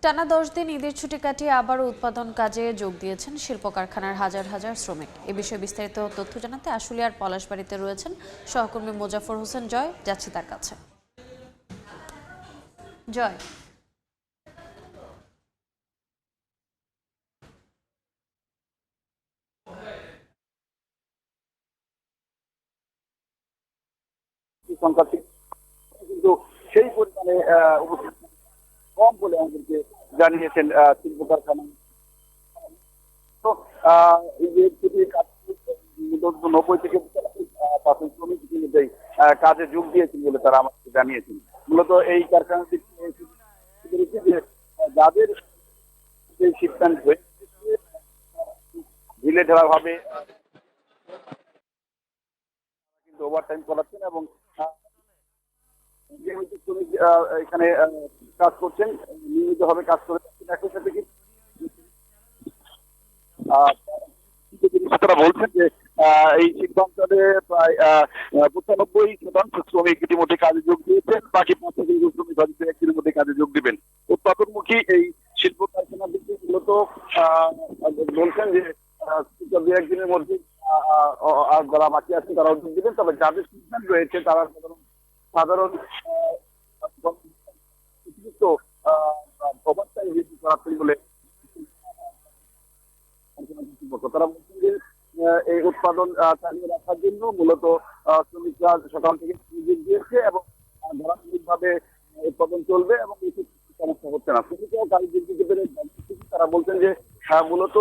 টানা 10 দিন ঈদের ছুটি কাটিয়ে আবারও উৎপাদন কাজে যোগ দিয়েছেন শিল্প কারখানার হাজার হাজার শ্রমিক। এ বিষয়ে বিস্তারিত তথ্য জানাতে আশুলিয়ার পলাশবাড়িতে রয়েছেন সহকর্মী মোজাফর হোসেন জয়। যাচ্ছি তার কাছে। জয়, সংখ্যা কিন্তু সেই পরিমাণে উপস্থিত কম বলে আমাদেরকে জানিয়েছেন শিল্প কারখানা। তো এই যে যদি কাজ 90 থেকে 95% শ্রমিক ইতিমধ্যেই কাজে যোগ দিয়েছেন বলে তারা আমাকে জানিয়েছেন। মূলত এই কারখানা থেকে যে যাদের সেই সিদ্ধান্ত হয়েছে ঢিলে ঢালা ভাবে কিন্তু ওভারটাইম করাচ্ছেন এবং নিয়মিত শ্রমিক এখানে কাজ করছেন, নিয়মিতভাবে কাজ করে যাচ্ছেন। একই সাথে কিন্তু তারা বলছেন যে এই সিদ্ধান্তে প্রায় 95% শ্রমিক ইতিমধ্যে কাজে যোগ দিয়েছেন, বাকি 5% শ্রমিক হয়তো একদিনের মধ্যে কাজে যোগ দিবেন। উৎপাদনমুখী এই শিল্প কারখানার দিকে মূলত বলছেন যে দু একদিনের মধ্যে আর যারা বাকি আছেন তারাও যোগ দিবেন। তবে যাদের সিদ্ধান্ত রয়েছে তারা সাধারণ অতিরিক্ত ওভারটাইম বৃদ্ধি করাচ্ছেন বলে তারা বলছেন যে এই উৎপাদন চালিয়ে রাখার জন্য মূলত শ্রমিকরা সকাল থেকে সুযোগ দিয়েছে এবং ধারাবাহিকভাবে উৎপাদন চলবে এবং এতে সমস্যা হচ্ছে না। শ্রমিকরাও কাজ দিতে পেরে তারা বলছেন যে মূলত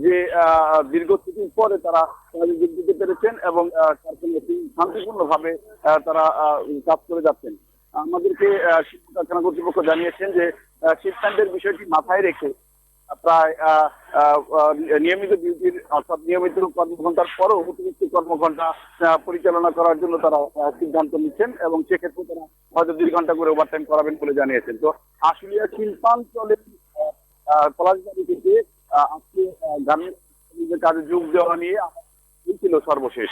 যে দীর্ঘছুটির পরে তারা কাজে যোগ দিতে পেরেছেন এবং শান্তিপূর্ণভাবে তারা কাজ করে যাচ্ছেন। আমাদেরকে শিল্প কারখানা কর্তৃপক্ষ জানিয়েছেন যে সিদ্ধান্তের বিষয়টি মাথায় রেখে প্রায় নিয়মিত ডিউটির অর্থাৎ নিয়মিত কর্মঘণ্টার পরও অতিরিক্ত কর্মঘণ্টা পরিচালনা করার জন্য তারা সিদ্ধান্ত নিচ্ছেন এবং সেক্ষেত্রে তারা হয়তো 2 ঘন্টা করে ওভারটাইম করাবেন বলে জানিয়েছেন। তো আশুলিয়া শিল্পাঞ্চলের পলাশবাড়ি থেকে আজকে গার্মেন্টস কাজে যোগ দেওয়া নিয়ে এই ছিল সর্বশেষ।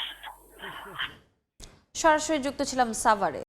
সরাসরি যুক্ত ছিলাম সাভারে।